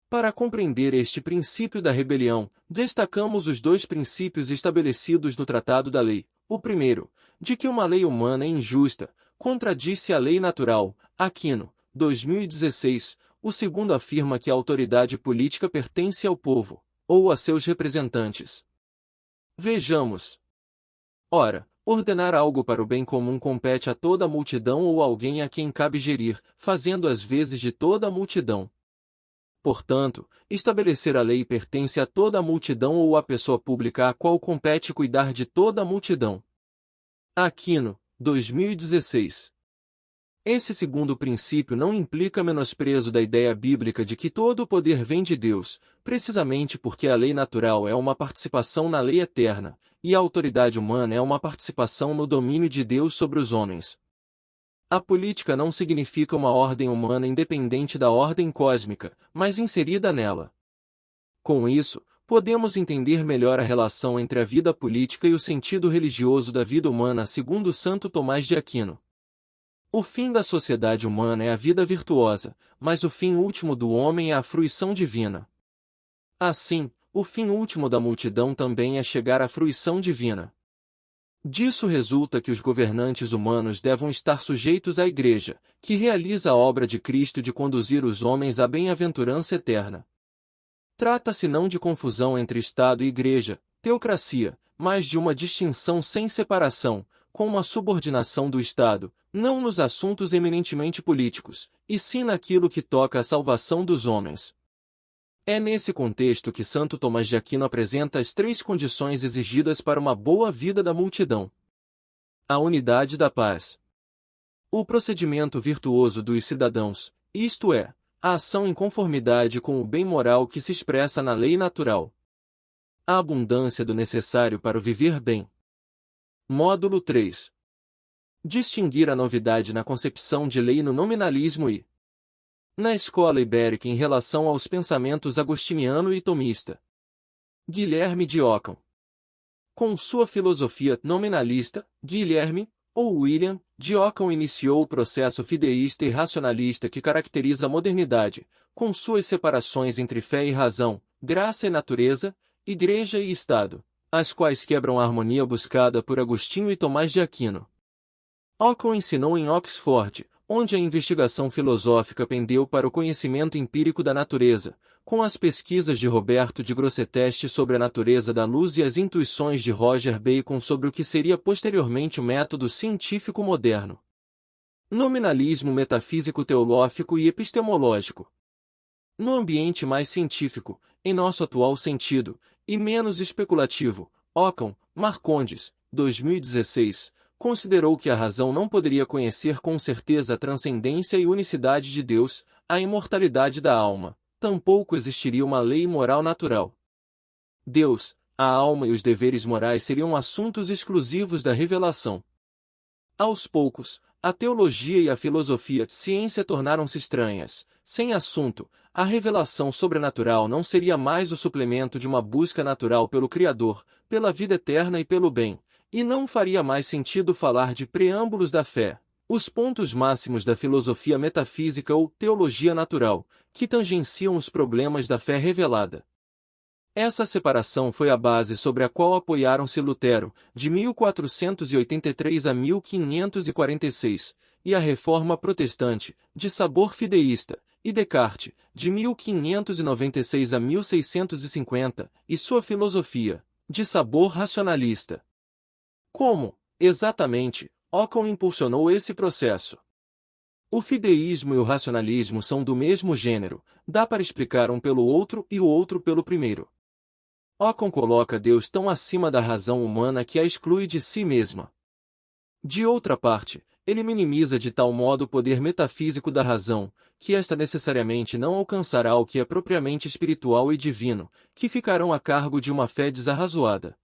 Para compreender este princípio da rebelião, destacamos os dois princípios estabelecidos no Tratado da Lei. O primeiro, de que uma lei humana é injusta, contradiz-se a lei natural, Aquino, 2016. O segundo afirma que a autoridade política pertence ao povo, ou a seus representantes. Vejamos. Ora, Ordenar algo para o bem comum compete a toda a multidão ou alguém a quem cabe gerir, fazendo as vezes de toda a multidão. Portanto, estabelecer a lei pertence a toda a multidão ou à pessoa pública a qual compete cuidar de toda a multidão. Aquino, 2016. Esse segundo princípio não implica menosprezo da ideia bíblica de que todo o poder vem de Deus, precisamente porque a lei natural é uma participação na lei eterna, e a autoridade humana é uma participação no domínio de Deus sobre os homens. A política não significa uma ordem humana independente da ordem cósmica, mas inserida nela. Com isso, podemos entender melhor a relação entre a vida política e o sentido religioso da vida humana segundo Santo Tomás de Aquino. O fim da sociedade humana é a vida virtuosa, mas o fim último do homem é a fruição divina. Assim, o fim último da multidão também é chegar à fruição divina. Disso resulta que os governantes humanos devem estar sujeitos à Igreja, que realiza a obra de Cristo de conduzir os homens à bem-aventurança eterna. Trata-se não de confusão entre Estado e Igreja, teocracia, mas de uma distinção sem separação, com uma subordinação do Estado, não nos assuntos eminentemente políticos, e sim naquilo que toca à salvação dos homens. É nesse contexto que Santo Tomás de Aquino apresenta as 3 condições exigidas para uma boa vida da multidão. A unidade da paz. O procedimento virtuoso dos cidadãos, isto é, a ação em conformidade com o bem moral que se expressa na lei natural. A abundância do necessário para o viver bem. Módulo 3. Distinguir a novidade na concepção de lei no nominalismo e na escola ibérica em relação aos pensamentos agostiniano e tomista. Guilherme de Ockham. Com sua filosofia nominalista, Guilherme, ou William, de Ockham iniciou o processo fideísta e racionalista que caracteriza a modernidade, com suas separações entre fé e razão, graça e natureza, igreja e Estado, as quais quebram a harmonia buscada por Agostinho e Tomás de Aquino. Ockham ensinou em Oxford, onde a investigação filosófica pendeu para o conhecimento empírico da natureza, com as pesquisas de Roberto de Grosseteste sobre a natureza da luz e as intuições de Roger Bacon sobre o que seria posteriormente o método científico moderno. Nominalismo metafísico teológico e epistemológico. No ambiente mais científico, em nosso atual sentido, e menos especulativo, Ockham, Marcondes, 2016, considerou que a razão não poderia conhecer com certeza a transcendência e unicidade de Deus, a imortalidade da alma, tampouco existiria uma lei moral natural. Deus, a alma e os deveres morais seriam assuntos exclusivos da revelação. Aos poucos, a teologia e a filosofia de ciência tornaram-se estranhas. Sem assunto, a revelação sobrenatural não seria mais o suplemento de uma busca natural pelo Criador, pela vida eterna e pelo bem. E não faria mais sentido falar de preâmbulos da fé, os pontos máximos da filosofia metafísica ou teologia natural, que tangenciam os problemas da fé revelada. Essa separação foi a base sobre a qual apoiaram-se Lutero, de 1483 a 1546, e a Reforma Protestante, de sabor fideísta, e Descartes, de 1596 a 1650, e sua filosofia, de sabor racionalista. Como, exatamente, Ockham impulsionou esse processo? O fideísmo e o racionalismo são do mesmo gênero, dá para explicar um pelo outro e o outro pelo primeiro. Ockham coloca Deus tão acima da razão humana que a exclui de si mesma. De outra parte, ele minimiza de tal modo o poder metafísico da razão, que esta necessariamente não alcançará o que é propriamente espiritual e divino, que ficarão a cargo de uma fé desarrazoada.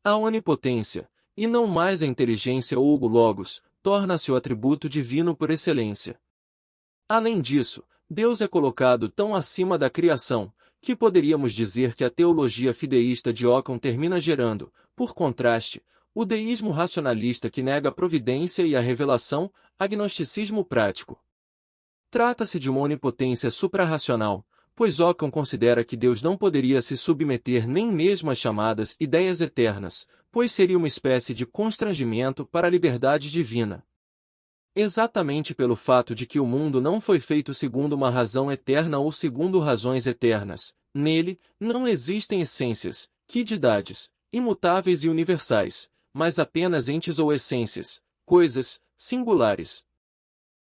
A onipotência, e não mais a inteligência ou o logos, torna-se o atributo divino por excelência. Além disso, Deus é colocado tão acima da criação, que poderíamos dizer que a teologia fideísta de Ockham termina gerando, por contraste, o deísmo racionalista que nega a providência e a revelação, agnosticismo prático. Trata-se de uma onipotência suprarracional, pois Ockham considera que Deus não poderia se submeter nem mesmo às chamadas ideias eternas, pois seria uma espécie de constrangimento para a liberdade divina. Exatamente pelo fato de que o mundo não foi feito segundo uma razão eterna ou segundo razões eternas, nele não existem essências, quididades, imutáveis e universais, mas apenas entes ou essências, coisas, singulares.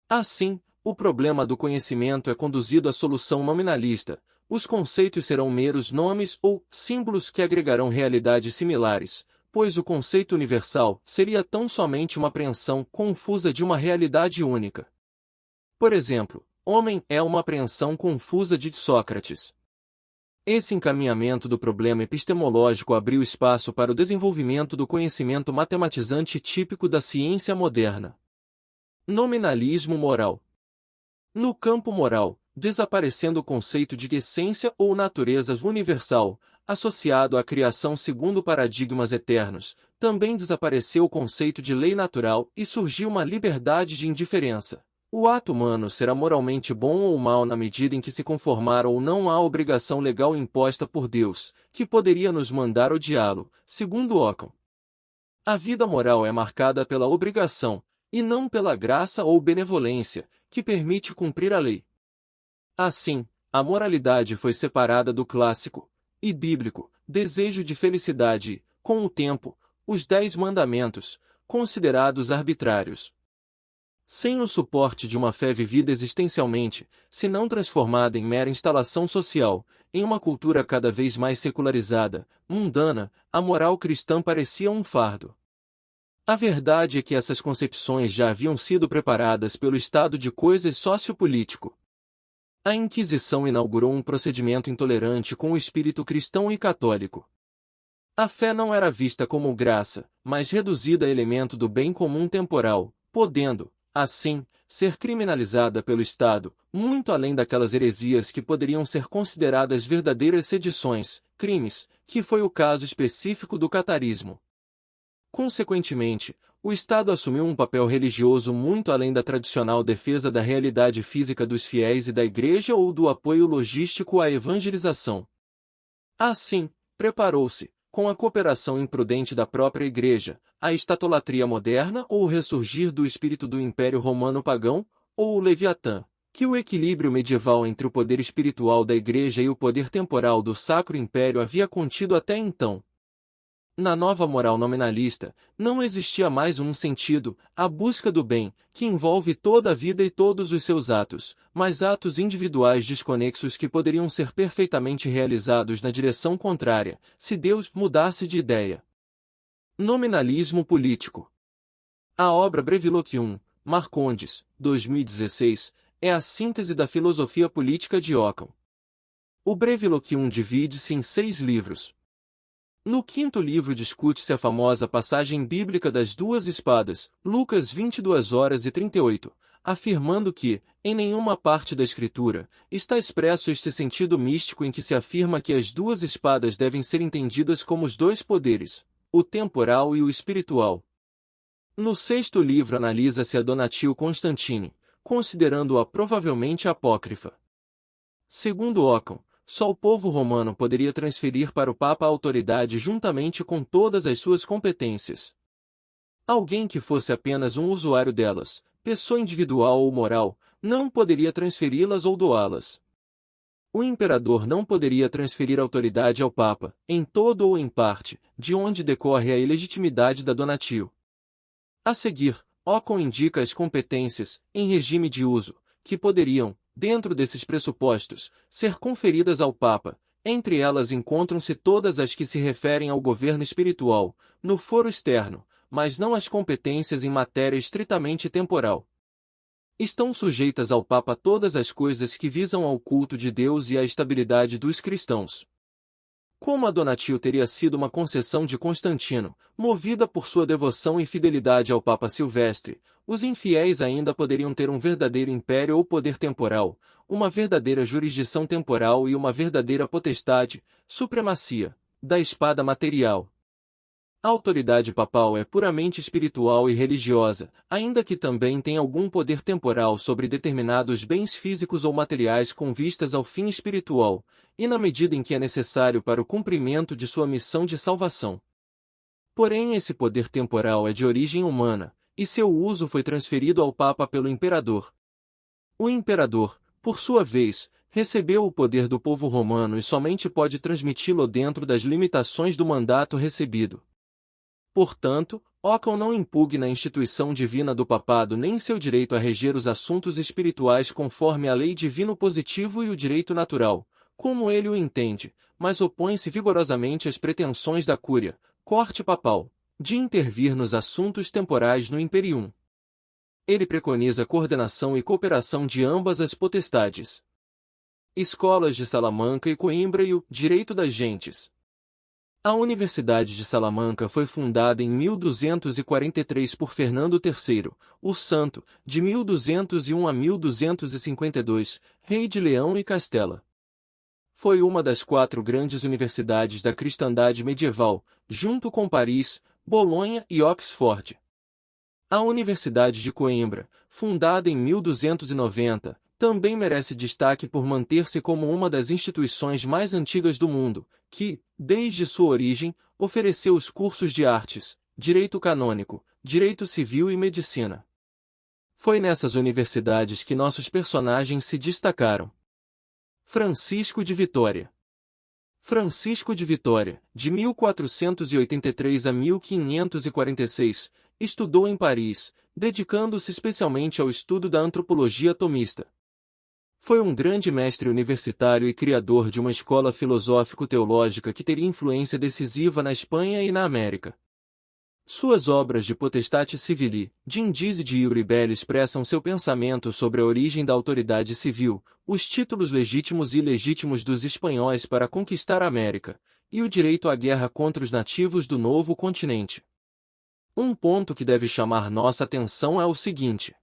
Assim, o problema do conhecimento é conduzido à solução nominalista. Os conceitos serão meros nomes ou símbolos que agregarão realidades similares, pois o conceito universal seria tão somente uma apreensão confusa de uma realidade única. Por exemplo, homem é uma apreensão confusa de Sócrates. Esse encaminhamento do problema epistemológico abriu espaço para o desenvolvimento do conhecimento matematizante típico da ciência moderna. Nominalismo moral. No campo moral, desaparecendo o conceito de essência ou natureza universal, associado à criação segundo paradigmas eternos, também desapareceu o conceito de lei natural e surgiu uma liberdade de indiferença. O ato humano será moralmente bom ou mau na medida em que se conformar ou não à obrigação legal imposta por Deus, que poderia nos mandar odiá-lo, segundo Ockham. A vida moral é marcada pela obrigação, e não pela graça ou benevolência, que permite cumprir a lei. Assim, a moralidade foi separada do clássico e bíblico desejo de felicidade e, com o tempo, os 10 mandamentos, considerados arbitrários. Sem o suporte de uma fé vivida existencialmente, se não transformada em mera instalação social, em uma cultura cada vez mais secularizada, mundana, a moral cristã parecia um fardo. A verdade é que essas concepções já haviam sido preparadas pelo estado de coisas sociopolítico. A Inquisição inaugurou um procedimento intolerante com o espírito cristão e católico. A fé não era vista como graça, mas reduzida a elemento do bem comum temporal, podendo, assim, ser criminalizada pelo Estado, muito além daquelas heresias que poderiam ser consideradas verdadeiras sedições, crimes, que foi o caso específico do catarismo. Consequentemente, o Estado assumiu um papel religioso muito além da tradicional defesa da realidade física dos fiéis e da Igreja ou do apoio logístico à evangelização. Assim, preparou-se, com a cooperação imprudente da própria Igreja, a estatolatria moderna ou o ressurgir do espírito do Império Romano pagão, ou o Leviatã, que o equilíbrio medieval entre o poder espiritual da Igreja e o poder temporal do Sacro Império havia contido até então. Na nova moral nominalista, não existia mais um sentido, a busca do bem, que envolve toda a vida e todos os seus atos, mas atos individuais desconexos que poderiam ser perfeitamente realizados na direção contrária, se Deus mudasse de ideia. Nominalismo político. A obra Breviloquium, Marcondes, 2016, é a síntese da filosofia política de Ockham. O Breviloquium divide-se em 6 livros. No 5º livro discute-se a famosa passagem bíblica das 2 espadas, Lucas 22h38, afirmando que, em nenhuma parte da Escritura, está expresso este sentido místico em que se afirma que as 2 espadas devem ser entendidas como os 2 poderes, o temporal e o espiritual. No 6º livro analisa-se a Donatio Constantini, considerando-a provavelmente apócrifa. Segundo Ockham, só o povo romano poderia transferir para o Papa a autoridade juntamente com todas as suas competências. Alguém que fosse apenas um usuário delas, pessoa individual ou moral, não poderia transferi-las ou doá-las. O imperador não poderia transferir autoridade ao Papa, em todo ou em parte, de onde decorre a ilegitimidade da donatio. A seguir, Ockham indica as competências, em regime de uso, que poderiam, dentro desses pressupostos, ser conferidas ao Papa. Entre elas encontram-se todas as que se referem ao governo espiritual, no foro externo, mas não as competências em matéria estritamente temporal. Estão sujeitas ao Papa todas as coisas que visam ao culto de Deus e à estabilidade dos cristãos. Como a donatio teria sido uma concessão de Constantino, movida por sua devoção e fidelidade ao Papa Silvestre, os infiéis ainda poderiam ter um verdadeiro império ou poder temporal, uma verdadeira jurisdição temporal e uma verdadeira potestade, supremacia, da espada material. A autoridade papal é puramente espiritual e religiosa, ainda que também tem algum poder temporal sobre determinados bens físicos ou materiais com vistas ao fim espiritual, e na medida em que é necessário para o cumprimento de sua missão de salvação. Porém, esse poder temporal é de origem humana, e seu uso foi transferido ao Papa pelo imperador. O imperador, por sua vez, recebeu o poder do povo romano e somente pode transmiti-lo dentro das limitações do mandato recebido. Portanto, Ockham não impugna a instituição divina do papado nem seu direito a reger os assuntos espirituais conforme a lei divino positivo e o direito natural, como ele o entende, mas opõe-se vigorosamente às pretensões da cúria, corte papal, de intervir nos assuntos temporais no Imperium. Ele preconiza coordenação e cooperação de ambas as potestades. Escolas de Salamanca e Coimbra e o Direito das Gentes. A Universidade de Salamanca foi fundada em 1243 por Fernando III, o Santo, de 1201 a 1252, rei de Leão e Castela. Foi uma das 4 grandes universidades da cristandade medieval, junto com Paris, Bolonha e Oxford. A Universidade de Coimbra, fundada em 1290, também merece destaque por manter-se como uma das instituições mais antigas do mundo, que, desde sua origem, ofereceu os cursos de artes, direito canônico, direito civil e medicina. Foi nessas universidades que nossos personagens se destacaram. Francisco de Vitória. Francisco de Vitória, de 1483 a 1546, estudou em Paris, dedicando-se especialmente ao estudo da antropologia tomista. Foi um grande mestre universitário e criador de uma escola filosófico-teológica que teria influência decisiva na Espanha e na América. Suas obras de Potestate Civili, de Indice e de Iure Belli expressam seu pensamento sobre a origem da autoridade civil, os títulos legítimos e ilegítimos dos espanhóis para conquistar a América, e o direito à guerra contra os nativos do novo continente. Um ponto que deve chamar nossa atenção é o seguinte.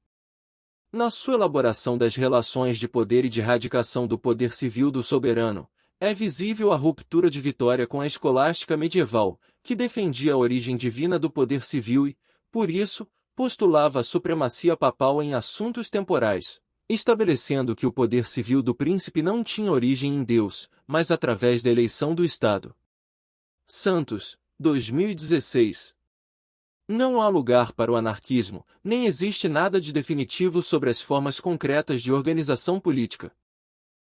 Na sua elaboração das relações de poder e de radicação do poder civil do soberano, é visível a ruptura de Vitória com a escolástica medieval, que defendia a origem divina do poder civil e, por isso, postulava a supremacia papal em assuntos temporais, estabelecendo que o poder civil do príncipe não tinha origem em Deus, mas através da eleição do Estado. Santos, 2016. Não há lugar para o anarquismo, nem existe nada de definitivo sobre as formas concretas de organização política.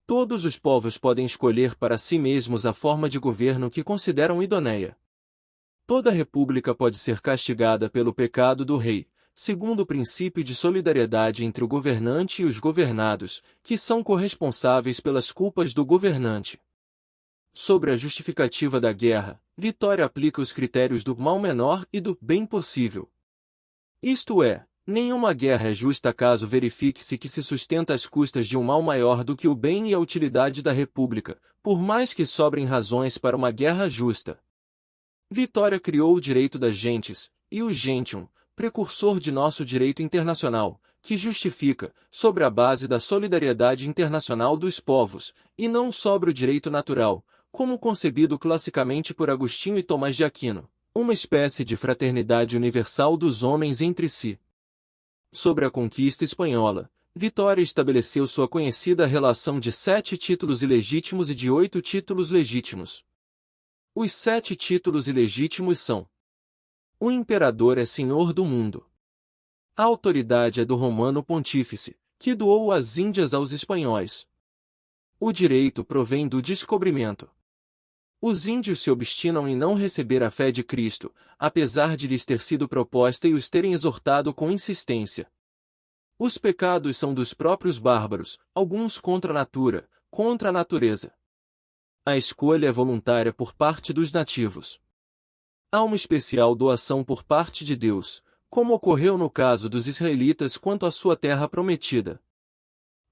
Todos os povos podem escolher para si mesmos a forma de governo que consideram idoneia. Toda república pode ser castigada pelo pecado do rei, segundo o princípio de solidariedade entre o governante e os governados, que são corresponsáveis pelas culpas do governante. Sobre a justificativa da guerra, Vitória aplica os critérios do mal menor e do bem possível. Isto é, nenhuma guerra é justa caso verifique-se que se sustenta às custas de um mal maior do que o bem e a utilidade da república, por mais que sobrem razões para uma guerra justa. Vitória criou o direito das gentes, e o gentium, precursor de nosso direito internacional, que justifica, sobre a base da solidariedade internacional dos povos, e não sobre o direito natural, como concebido classicamente por Agostinho e Tomás de Aquino, uma espécie de fraternidade universal dos homens entre si. Sobre a conquista espanhola, Vitória estabeleceu sua conhecida relação de 7 títulos ilegítimos e de 8 títulos legítimos. Os 7 títulos ilegítimos são: o imperador é senhor do mundo. A autoridade é do romano pontífice, que doou as Índias aos espanhóis. O direito provém do descobrimento. Os índios se obstinam em não receber a fé de Cristo, apesar de lhes ter sido proposta e os terem exortado com insistência. Os pecados são dos próprios bárbaros, alguns contra a natura, contra a natureza. A escolha é voluntária por parte dos nativos. Há uma especial doação por parte de Deus, como ocorreu no caso dos israelitas quanto à sua terra prometida.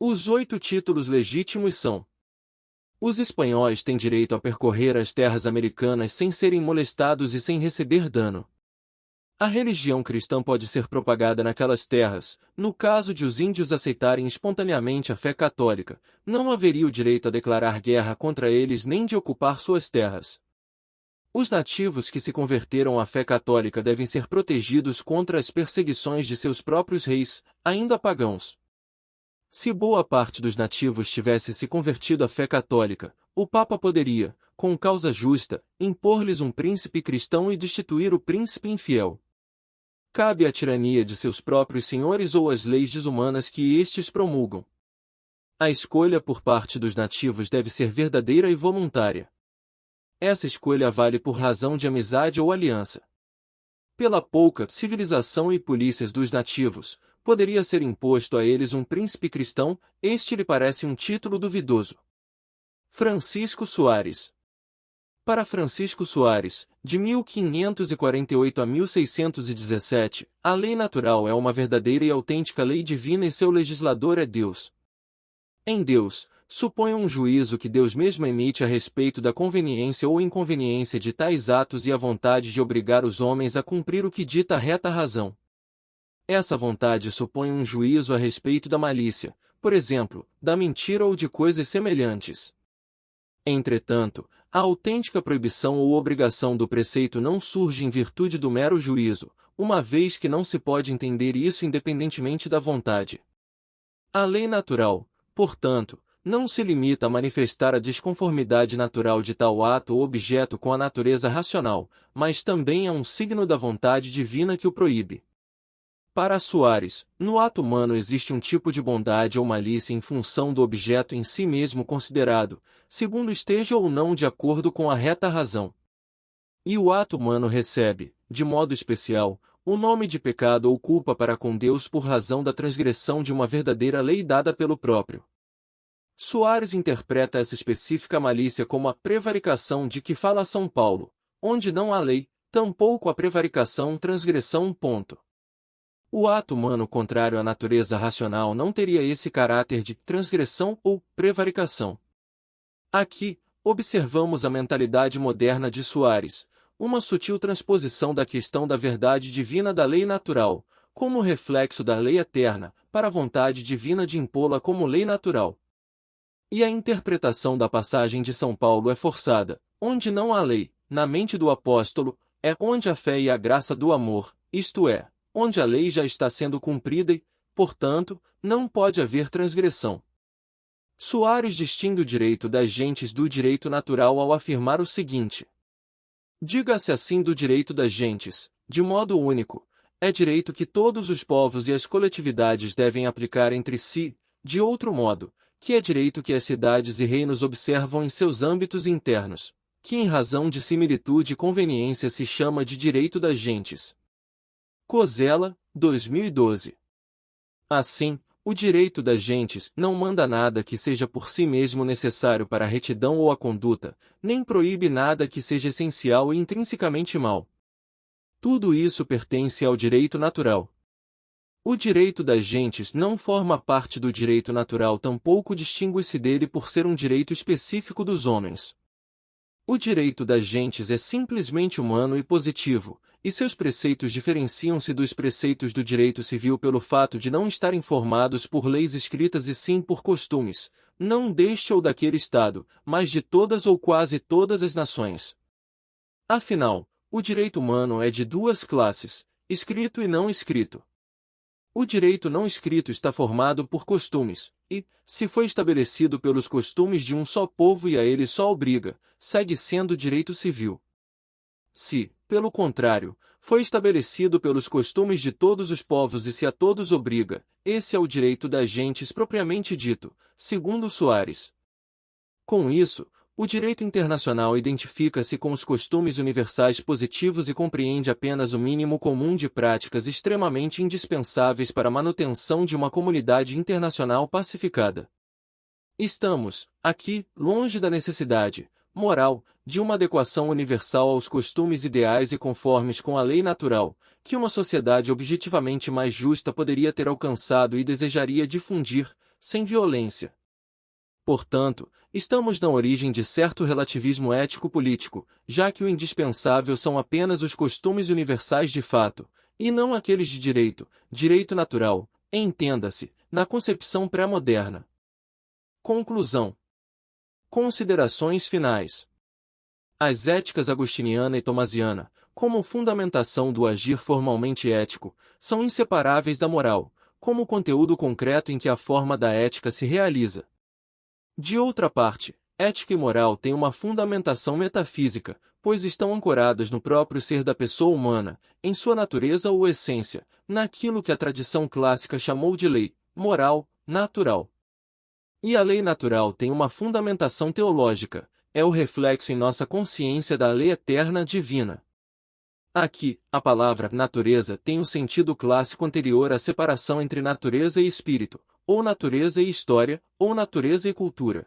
Os 8 títulos legítimos são: os espanhóis têm direito a percorrer as terras americanas sem serem molestados e sem receber dano. A religião cristã pode ser propagada naquelas terras. No caso de os índios aceitarem espontaneamente a fé católica, não haveria o direito a declarar guerra contra eles nem de ocupar suas terras. Os nativos que se converteram à fé católica devem ser protegidos contra as perseguições de seus próprios reis, ainda pagãos. Se boa parte dos nativos tivesse se convertido à fé católica, o Papa poderia, com causa justa, impor-lhes um príncipe cristão e destituir o príncipe infiel. Cabe à tirania de seus próprios senhores ou às leis desumanas que estes promulgam. A escolha por parte dos nativos deve ser verdadeira e voluntária. Essa escolha vale por razão de amizade ou aliança. Pela pouca civilização e polícias dos nativos, poderia ser imposto a eles um príncipe cristão, este lhe parece um título duvidoso. Francisco Soares. Para Francisco Soares, de 1548 a 1617, a lei natural é uma verdadeira e autêntica lei divina e seu legislador é Deus. Em Deus, suponha um juízo que Deus mesmo emite a respeito da conveniência ou inconveniência de tais atos e a vontade de obrigar os homens a cumprir o que dita a reta razão. Essa vontade supõe um juízo a respeito da malícia, por exemplo, da mentira ou de coisas semelhantes. Entretanto, a autêntica proibição ou obrigação do preceito não surge em virtude do mero juízo, uma vez que não se pode entender isso independentemente da vontade. A lei natural, portanto, não se limita a manifestar a desconformidade natural de tal ato ou objeto com a natureza racional, mas também é um signo da vontade divina que o proíbe. Para Soares, no ato humano existe um tipo de bondade ou malícia em função do objeto em si mesmo considerado, segundo esteja ou não de acordo com a reta razão. E o ato humano recebe, de modo especial, o nome de pecado ou culpa para com Deus por razão da transgressão de uma verdadeira lei dada pelo próprio. Soares interpreta essa específica malícia como a prevaricação de que fala São Paulo, onde não há lei, tampouco a prevaricação transgressão. O ato humano contrário à natureza racional não teria esse caráter de transgressão ou prevaricação. Aqui, observamos a mentalidade moderna de Soares, uma sutil transposição da questão da verdade divina da lei natural, como reflexo da lei eterna, para a vontade divina de impô-la como lei natural. E a interpretação da passagem de São Paulo é forçada, onde não há lei, na mente do apóstolo, é onde a fé e a graça do amor, isto é, onde a lei já está sendo cumprida e, portanto, não pode haver transgressão. Soares distingue o direito das gentes do direito natural ao afirmar o seguinte: diga-se assim do direito das gentes, de modo único, é direito que todos os povos e as coletividades devem aplicar entre si, de outro modo, que é direito que as cidades e reinos observam em seus âmbitos internos, que em razão de similitude e conveniência se chama de direito das gentes. Cozella, 2012. Assim, o direito das gentes não manda nada que seja por si mesmo necessário para a retidão ou a conduta, nem proíbe nada que seja essencial e intrinsecamente mal. Tudo isso pertence ao direito natural. O direito das gentes não forma parte do direito natural, tampouco distingue-se dele por ser um direito específico dos homens. O direito das gentes é simplesmente humano e positivo, e seus preceitos diferenciam-se dos preceitos do direito civil pelo fato de não estarem formados por leis escritas e sim por costumes, não deste ou daquele Estado, mas de todas ou quase todas as nações. Afinal, o direito humano é de duas classes, escrito e não escrito. O direito não escrito está formado por costumes, e, se foi estabelecido pelos costumes de um só povo e a ele só obriga, segue sendo direito civil. Se, pelo contrário, foi estabelecido pelos costumes de todos os povos e se a todos obriga, esse é o direito das gentes propriamente dito, segundo Soares. Com isso, o direito internacional identifica-se com os costumes universais positivos e compreende apenas o mínimo comum de práticas extremamente indispensáveis para a manutenção de uma comunidade internacional pacificada. Estamos, aqui, longe da necessidade moral, de uma adequação universal aos costumes ideais e conformes com a lei natural, que uma sociedade objetivamente mais justa poderia ter alcançado e desejaria difundir, sem violência. Portanto, estamos na origem de certo relativismo ético-político, já que o indispensável são apenas os costumes universais de fato, e não aqueles de direito natural, entenda-se, na concepção pré-moderna. Conclusão. Considerações finais. As éticas agostiniana e tomasiana, como fundamentação do agir formalmente ético, são inseparáveis da moral, como conteúdo concreto em que a forma da ética se realiza. De outra parte, ética e moral têm uma fundamentação metafísica, pois estão ancoradas no próprio ser da pessoa humana, em sua natureza ou essência, naquilo que a tradição clássica chamou de lei moral natural. E a lei natural tem uma fundamentação teológica, é o reflexo em nossa consciência da lei eterna divina. Aqui, a palavra natureza tem o sentido clássico anterior à separação entre natureza e espírito, ou natureza e história, ou natureza e cultura.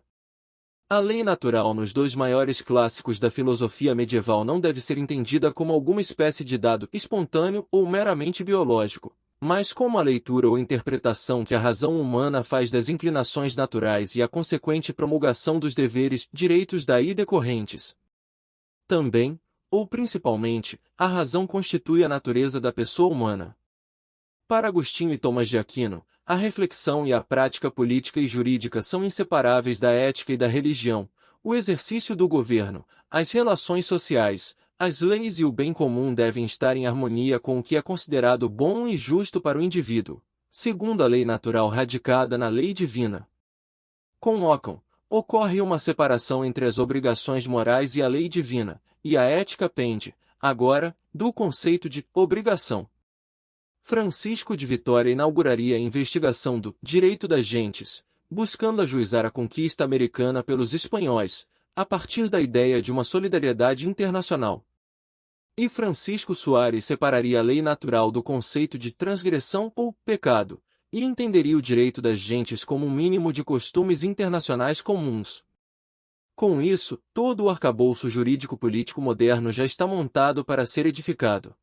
A lei natural nos dois maiores clássicos da filosofia medieval não deve ser entendida como alguma espécie de dado espontâneo ou meramente biológico, mas como a leitura ou interpretação que a razão humana faz das inclinações naturais e a consequente promulgação dos deveres, direitos daí decorrentes. Também, ou principalmente, a razão constitui a natureza da pessoa humana. Para Agostinho e Tomás de Aquino, a reflexão e a prática política e jurídica são inseparáveis da ética e da religião, o exercício do governo, as relações sociais, as leis e o bem comum devem estar em harmonia com o que é considerado bom e justo para o indivíduo, segundo a lei natural radicada na lei divina. Com Ockham, ocorre uma separação entre as obrigações morais e a lei divina, e a ética pende, agora, do conceito de obrigação. Francisco de Vitória inauguraria a investigação do direito das gentes, buscando ajuizar a conquista americana pelos espanhóis, a partir da ideia de uma solidariedade internacional. E Francisco Soares separaria a lei natural do conceito de transgressão ou pecado, e entenderia o direito das gentes como um mínimo de costumes internacionais comuns. Com isso, todo o arcabouço jurídico-político moderno já está montado para ser edificado.